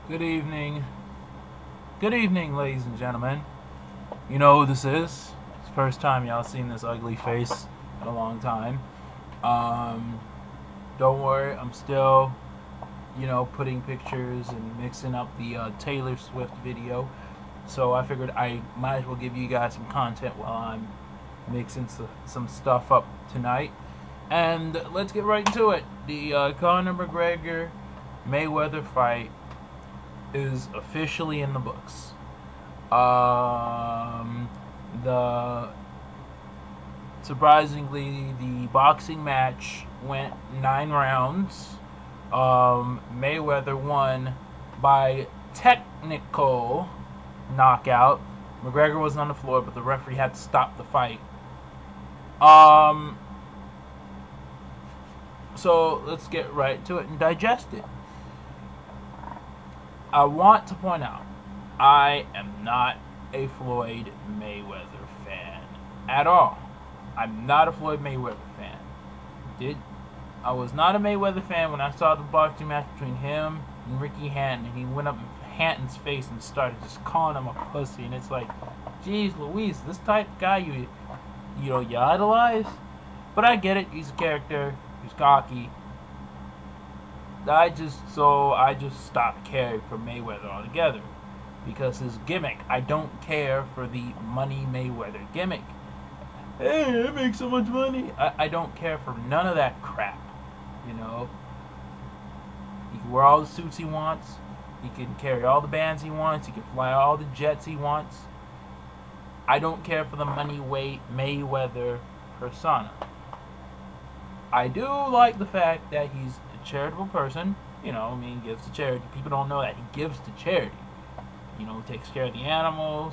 Good evening. Good evening, ladies and gentlemen. You know who this is? It's the first time y'all seen this ugly face in a long time. Um, don't worry, I'm still, putting pictures and mixing up the Taylor Swift video. So I figured I might as well give you guys some content while I'm mixing some stuff up tonight. And let's get right into it. The Conor McGregor Mayweather fight is officially in the books. The Surprisingly, the boxing match went 9 rounds. Mayweather won by technical knockout. McGregor was on the floor, but the referee had to stop the fight. So let's get right to it and digest it. I want to point out, I am not a Floyd Mayweather fan at all. I'm not a Floyd Mayweather fan. I was not a Mayweather fan when I saw the boxing match between him and Ricky Hatton, and he went up in Hatton's face and started just calling him a pussy, and it's like, geez Louise, this type of guy you idolize? But I get it, he's a character, he's cocky. I just stopped caring for Mayweather altogether because his gimmick. I don't care for the money Mayweather gimmick. Hey, I make so much money. I don't care for none of that crap. You know, he can wear all the suits he wants. He can carry all the bands he wants. He can fly all the jets he wants. I don't care for the money Mayweather persona. I do like the fact that he's a charitable person. Gives to charity. People don't know that he gives to charity. Takes care of the animals.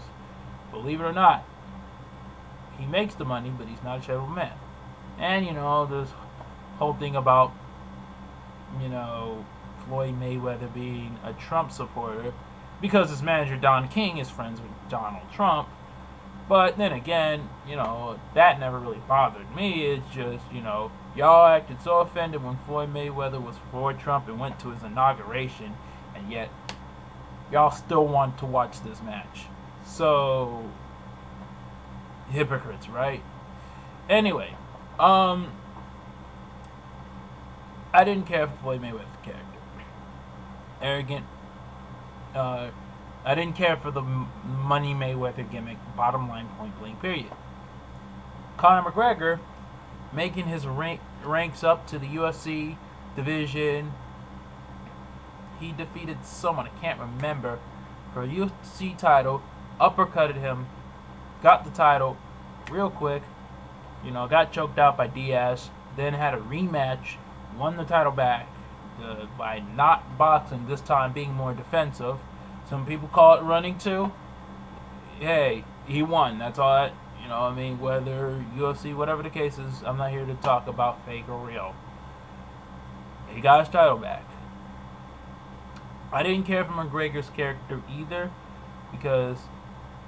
Believe it or not, he makes the money, but he's not a charitable man. And, this whole thing about, Floyd Mayweather being a Trump supporter because his manager, Don King, is friends with Donald Trump. But then again, that never really bothered me. It's just, y'all acted so offended when Floyd Mayweather was for Trump and went to his inauguration, and yet y'all still want to watch this match. So, hypocrites, right? Anyway, I didn't care for Floyd Mayweather's character. Arrogant. I didn't care for the money Mayweather gimmick. Bottom line, point blank, period. Conor McGregor making his ranks up to the UFC division. He defeated someone, I can't remember, for a UFC title, uppercutted him, got the title real quick, got choked out by Diaz, then had a rematch, won the title back by not boxing, this time being more defensive. Some people call it running too. Hey, he won. That's all that, whether UFC, whatever the case is, I'm not here to talk about fake or real. He got his title back. I didn't care for McGregor's character either because,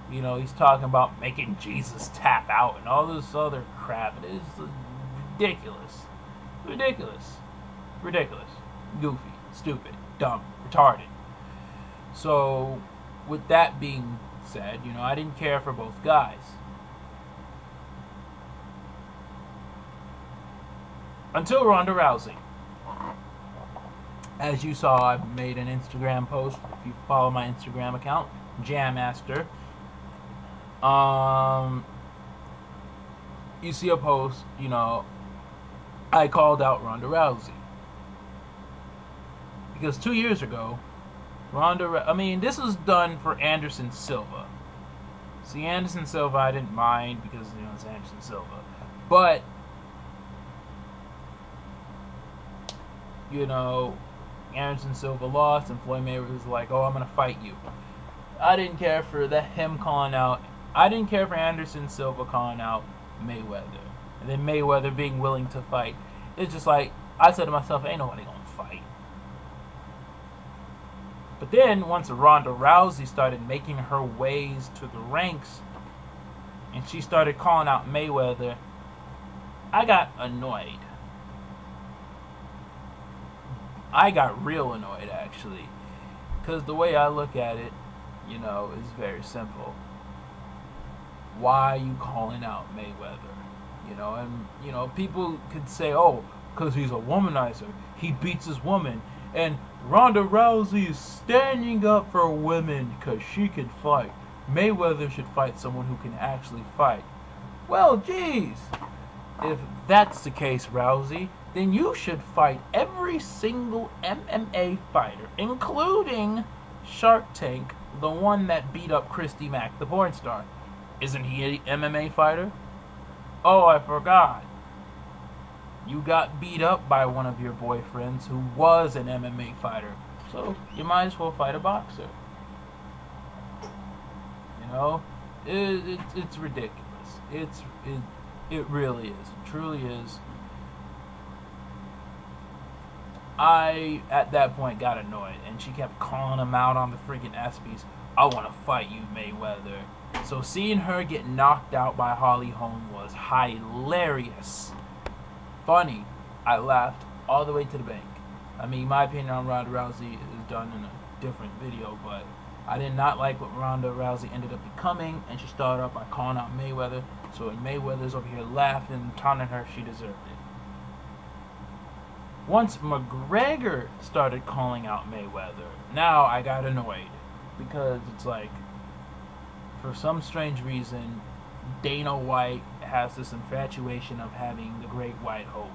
he's talking about making Jesus tap out and all this other crap. It is ridiculous. Ridiculous. Goofy. Stupid. Dumb. Retarded. So, with that being said, I didn't care for both guys. Until Ronda Rousey. As you saw, I made an Instagram post. If you follow my Instagram account, Jhammaster, you see a post, I called out Ronda Rousey. Because 2 years ago, this was done for Anderson Silva. See, Anderson Silva, I didn't mind because, it's Anderson Silva. But, Anderson Silva lost and Floyd Mayweather was like, oh, I'm going to fight you. I didn't care for I didn't care for Anderson Silva calling out Mayweather. And then Mayweather being willing to fight. It's just like, I said to myself, ain't nobody going to fight. But then, once Ronda Rousey started making her ways to the ranks, and she started calling out Mayweather, I got annoyed. I got real annoyed, actually. Because the way I look at it, is very simple. Why are you calling out Mayweather? People could say, oh, because he's a womanizer. He beats his woman. And Ronda Rousey is standing up for women because she can fight. Mayweather should fight someone who can actually fight. Well, geez. If that's the case, Rousey, then you should fight every single MMA fighter, including Shark Tank, the one that beat up Christy Mack, the porn star. Isn't he an MMA fighter? Oh, I forgot. You got beat up by one of your boyfriends who was an MMA fighter. So you might as well fight a boxer. It's ridiculous. It really is. It truly is. I, at that point, got annoyed, and she kept calling him out on the freaking ESPYs. I want to fight you, Mayweather. So seeing her get knocked out by Holly Holm was hilarious. Funny. I laughed all the way to the bank. I mean, my opinion on Ronda Rousey is done in a different video, but I did not like what Ronda Rousey ended up becoming, and she started off by calling out Mayweather. So when Mayweather's over here laughing and taunting her, she deserved it. Once McGregor started calling out Mayweather, now I got annoyed. Because it's like, for some strange reason, Dana White has this infatuation of having the Great White Hope.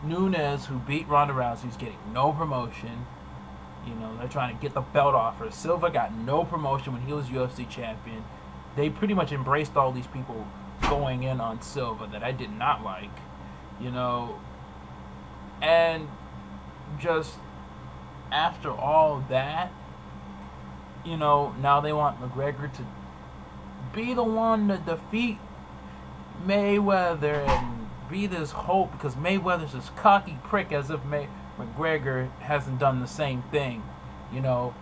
Nunes, who beat Ronda Rousey, is getting no promotion. They're trying to get the belt off her. Silva got no promotion when he was UFC champion. They pretty much embraced all these people going in on Silva that I did not like. And just after all that, now they want McGregor to be the one to defeat Mayweather and be this hope, because Mayweather's this cocky prick, as if McGregor hasn't done the same thing,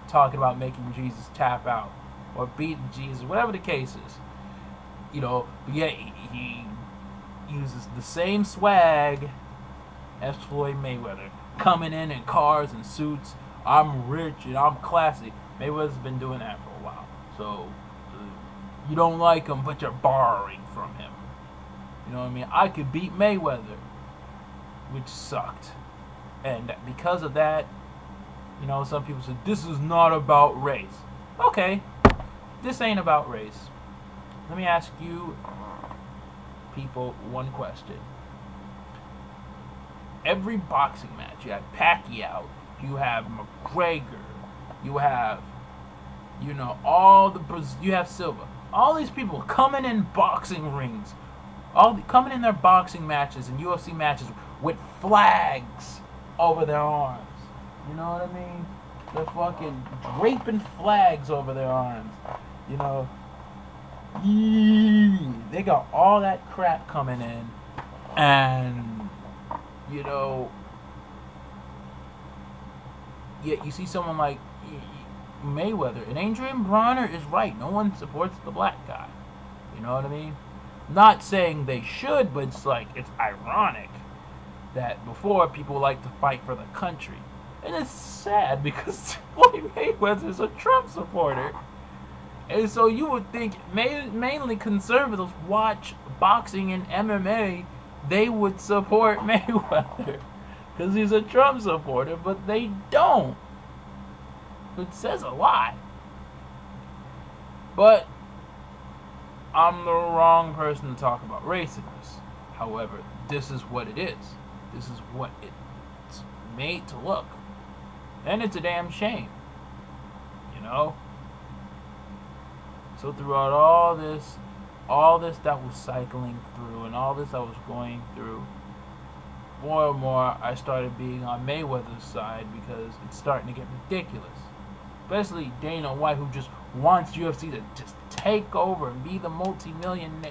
talking about making Jesus tap out or beating Jesus, whatever the case is. But yet he uses the same swag as Floyd Mayweather, coming in cars and suits. I'm rich and I'm classy. Mayweather's been doing that for a while. So you don't like him, but you're borrowing from him. You know what I mean? I could beat Mayweather, which sucked. And because of that, some people said, this is not about race. Okay, this ain't about race. Let me ask you people one question. Every boxing match, you have Pacquiao, you have McGregor, you have, you have Silva. All these people coming in boxing rings, coming in their boxing matches and UFC matches with flags over their arms. You know what I mean? They're fucking draping flags over their arms. They got all that crap coming in, and yet you see someone like Mayweather, and Adrian Bronner is right. No one supports the black guy. You know what I mean? Not saying they should, but it's ironic that before people like to fight for the country, and it's sad because Floyd Mayweather is a Trump supporter. And so you would think mainly conservatives watch boxing and MMA, they would support Mayweather because he's a Trump supporter, but they don't. It says a lot. But I'm the wrong person to talk about raciness. However, this is what it is. This is what it's made to look. And it's a damn shame. So throughout all this that was cycling through and all this I was going through, more and more I started being on Mayweather's side because it's starting to get ridiculous. Especially Dana White, who just wants UFC to just take over and be the multi-million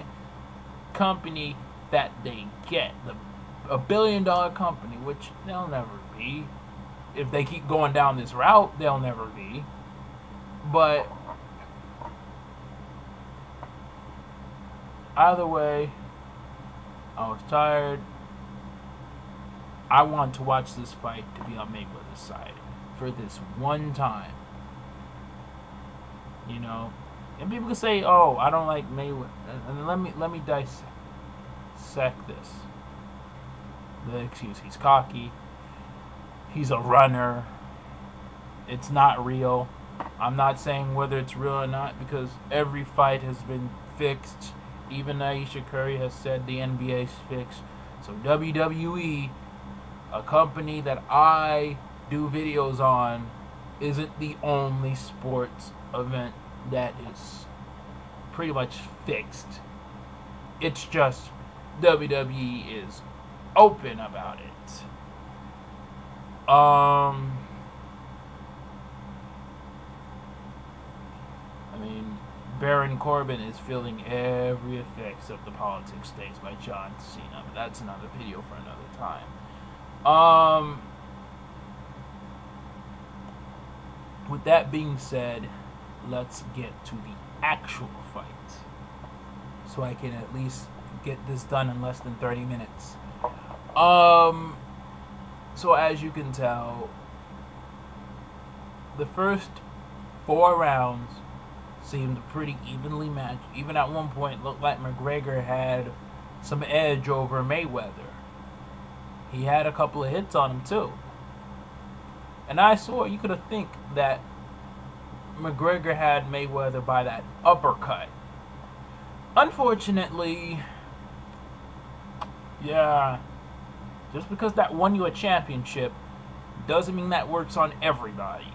company that they get. A billion-dollar company, which they'll never be. If they keep going down this route, they'll never be. But either way, I was tired. I want to watch this fight to be on Mayweather's side for this one time. You know, and people can say, "Oh, I don't like Mayweather," and let me dissect this. The excuse: he's cocky. He's a runner. It's not real. I'm not saying whether it's real or not because every fight has been fixed. Even Aisha Curry has said the NBA's fixed. So WWE, a company that I do videos on, isn't the only sports event that is pretty much fixed. It's just WWE is open about it. I mean, Baron Corbin is feeling every effects of the politics states by John Cena, but that's another video for another time. With that being said, let's get to the actual fight, so I can at least get this done in less than 30 minutes. So as you can tell, the first 4 rounds seemed pretty evenly matched. Even at one point, looked like McGregor had some edge over Mayweather. He had a couple of hits on him too. And I saw, you could have think that McGregor had Mayweather by that uppercut. Unfortunately, yeah, just because that won you a championship doesn't mean that works on everybody.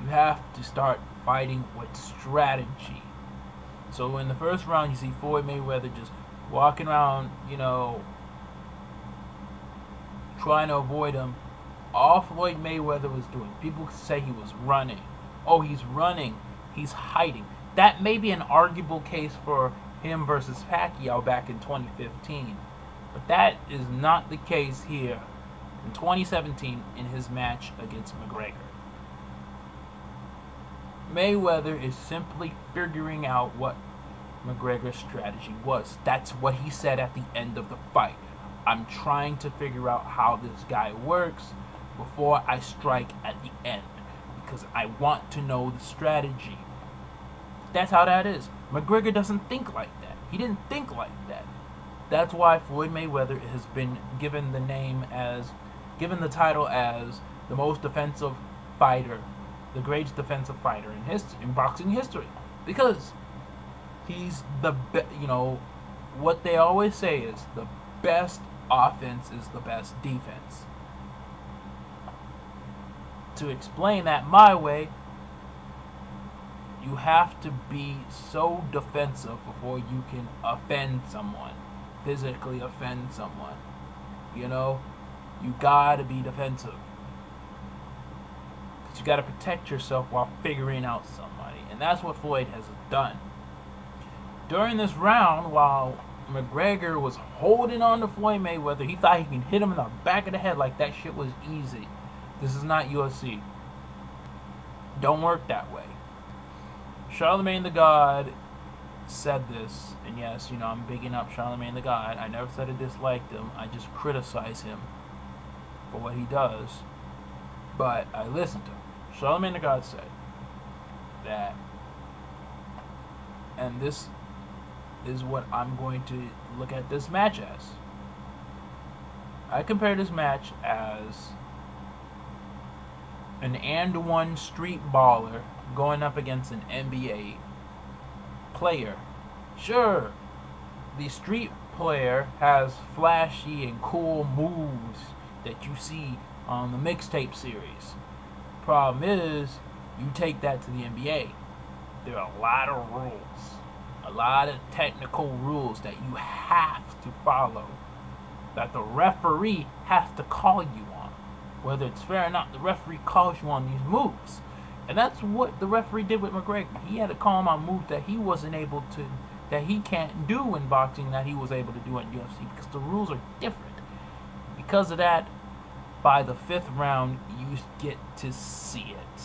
You have to start fighting with strategy. So in the first round, you see Floyd Mayweather just walking around, trying to avoid him. All Floyd Mayweather was doing, people say he was running. Oh, he's running. He's hiding. That may be an arguable case for him versus Pacquiao back in 2015. But that is not the case here in 2017 in his match against McGregor. Mayweather is simply figuring out what McGregor's strategy was. That's what he said at the end of the fight. I'm trying to figure out how this guy works before I strike at the end, because I want to know the strategy. That's how that is. McGregor doesn't think like that. He didn't think like that. That's why Floyd Mayweather has been given the title as the most defensive fighter, the greatest defensive fighter in boxing history, because he's what they always say is the best offense is the best defense. To explain that my way, you have to be so defensive before you can offend someone, physically offend someone. You gotta be defensive. Because you gotta protect yourself while figuring out somebody. And that's what Floyd has done. During this round, while McGregor was holding on to Floyd Mayweather, he thought he could hit him in the back of the head like that shit was easy. This is not UFC. Don't work that way. Charlemagne the God said this, and yes, I'm bigging up Charlemagne the God. I never said I disliked him. I just criticize him for what he does. But I listened to him. Charlemagne the God said that, and this is what I'm going to look at this match as. I compare this match as an and one street baller going up against an NBA player. Sure, the street player has flashy and cool moves that you see on the mixtape series. Problem is, you take that to the NBA. There are a lot of rules, a lot of technical rules that you have to follow, that the referee has to call you on. Whether it's fair or not, the referee calls you on these moves. And that's what the referee did with McGregor. He had to call him on moves that he wasn't able to, that he can't do in boxing, that he was able to do in UFC, because the rules are different. Because of that, by the 5th round, you get to see it.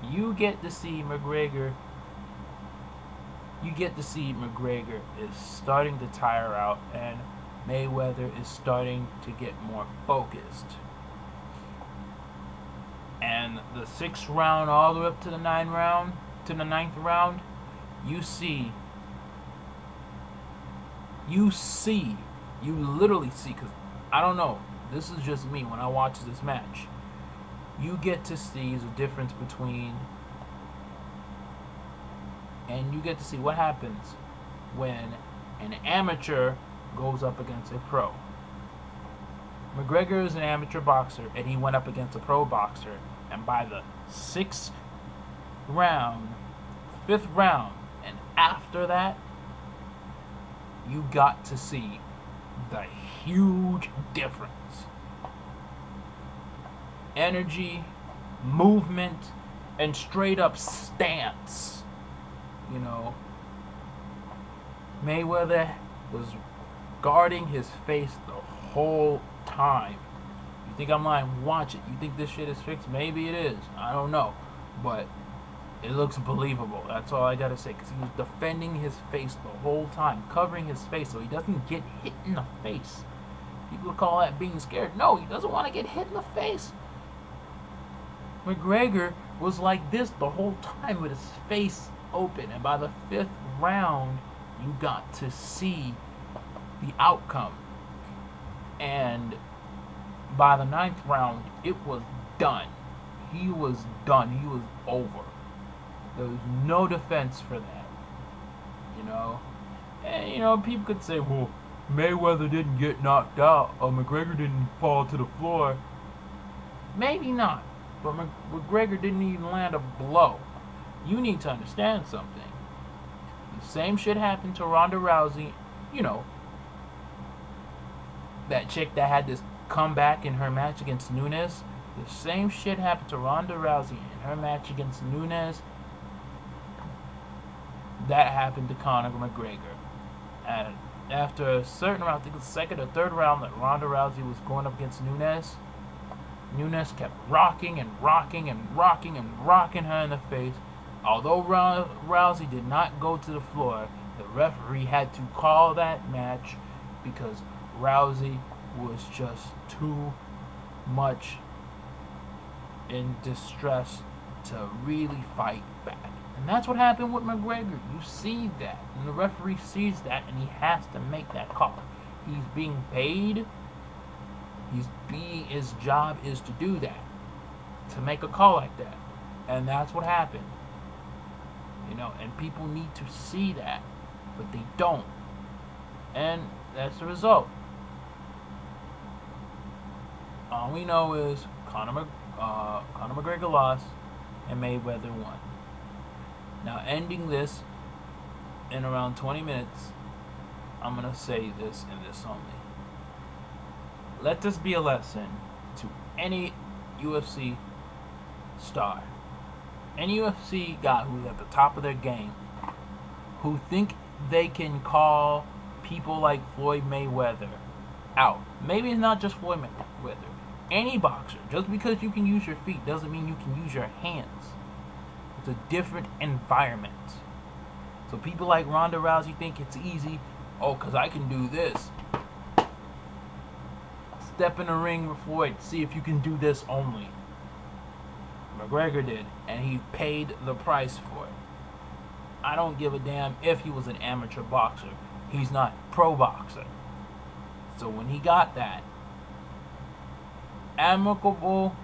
You get to see McGregor is starting to tire out, and Mayweather is starting to get more focused. And the 6th round all the way up to the ninth round, you literally see, because I don't know, this is just me when I watch this match, you get to see the difference between, and you get to see what happens when an amateur goes up against a pro. McGregor is an amateur boxer, and he went up against a pro boxer, and by the 6th round, 5th round, and after that, you got to see the huge difference. Energy, movement, and straight up stance. You know, Mayweather was guarding his face the whole time. You think I'm lying? Watch it. You think this shit is fixed? Maybe it is. I don't know. But it looks believable. That's all I gotta say. Because he was defending his face the whole time. Covering his face so he doesn't get hit in the face. People call that being scared. No, he doesn't want to get hit in the face. McGregor was like this the whole time with his face open. And by the 5th round, you got to see the outcome. And by the 9th round, it was done. He was done. He was over. There was no defense for that. You know? And, you know, people could say, well, Mayweather didn't get knocked out, or McGregor didn't fall to the floor. Maybe not. But McGregor didn't even land a blow. You need to understand something. The same shit happened to Ronda Rousey. You know, that chick that had this comeback in her match against Nunes. The same shit happened to Ronda Rousey in her match against Nunes. That happened to Conor McGregor. And after a certain round, I think it was the 2nd or 3rd round that Ronda Rousey was going up against Nunes, Nunes kept rocking and rocking and rocking and rocking her in the face. Although Rousey did not go to the floor, the referee had to call that match because Rousey was just too much in distress to really fight back. And that's what happened with McGregor. You see that. And the referee sees that, and he has to make that call. He's being paid. His job is to do that. To make a call like that. And that's what happened. You know, and people need to see that. But they don't. And that's the result. All we know is Conor McGregor lost and Mayweather won. Now, ending this in around 20 minutes, I'm going to say this and this only. Let this be a lesson to any UFC star, any UFC guy who's at the top of their game, who think they can call people like Floyd Mayweather out. Maybe it's not just Floyd Mayweather. Any boxer. Just because you can use your feet doesn't mean you can use your hands. It's a different environment. So people like Ronda Rousey think it's easy. Oh, because I can do this. Step in the ring with Floyd. See if you can do this only. McGregor did. And he paid the price for it. I don't give a damn if he was an amateur boxer. He's not pro boxer. So when he got that, amicable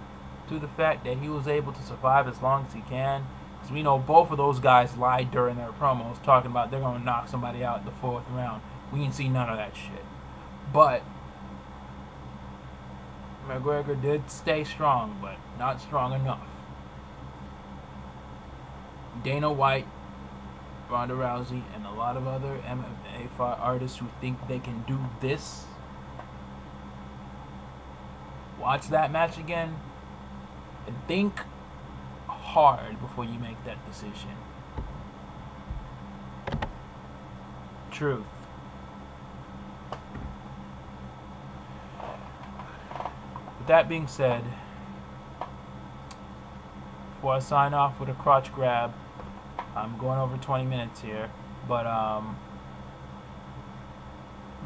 to the fact that he was able to survive as long as he can. Because we know both of those guys lied during their promos talking about they're going to knock somebody out in the 4th round. We didn't see none of that shit. But McGregor did stay strong, but not strong enough. Dana White, Ronda Rousey, and a lot of other MMA artists who think they can do this, watch that match again and think hard before you make that decision. Truth. With that being said, before I sign off with a crotch grab, I'm going over 20 minutes here, but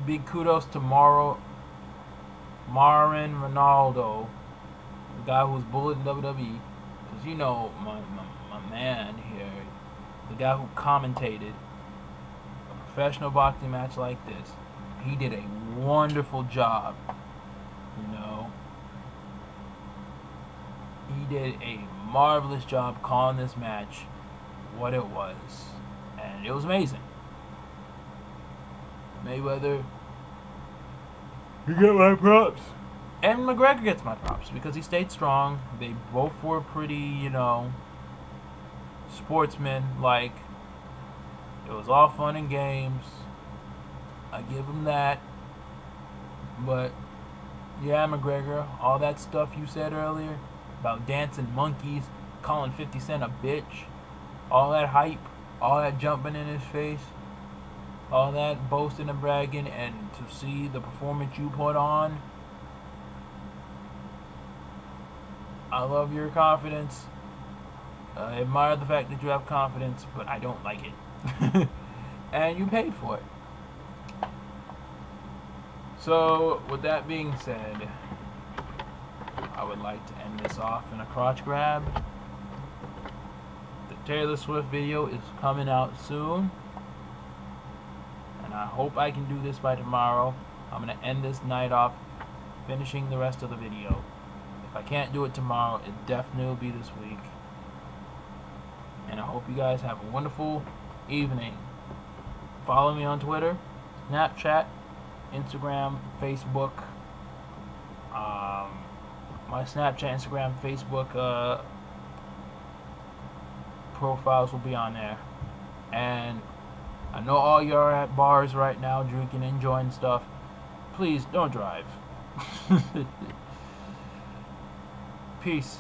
big kudos to Marin Ronaldo, the guy who was bullied in WWE. Because you know, my man here, the guy who commentated a professional boxing match like this, he did a wonderful job. You know, he did a marvelous job calling this match what it was, and it was amazing. Mayweather, you get my props, and McGregor gets my props because he stayed strong. They both were pretty, you know, sportsmen. Like, it was all fun and games. I give him that. But yeah, McGregor, all that stuff you said earlier about dancing monkeys, calling 50 Cent a bitch, all that hype, all that jumping in his face, all that boasting and bragging, and to see the performance you put on, I love your confidence. I admire the fact that you have confidence, but I don't like it. And you paid for it. So, with that being said, I would like to end this off in a crotch grab. The Taylor Swift video is coming out soon, and I hope I can do this by tomorrow. I'm going to end this night off finishing the rest of the video. If I can't do it tomorrow, it definitely will be this week. And I hope you guys have a wonderful evening. Follow me on Twitter, Snapchat, Instagram, Facebook. My Snapchat, Instagram, Facebook profiles will be on there. And I know all you are at bars right now drinking, enjoying stuff. Please don't drive. Peace.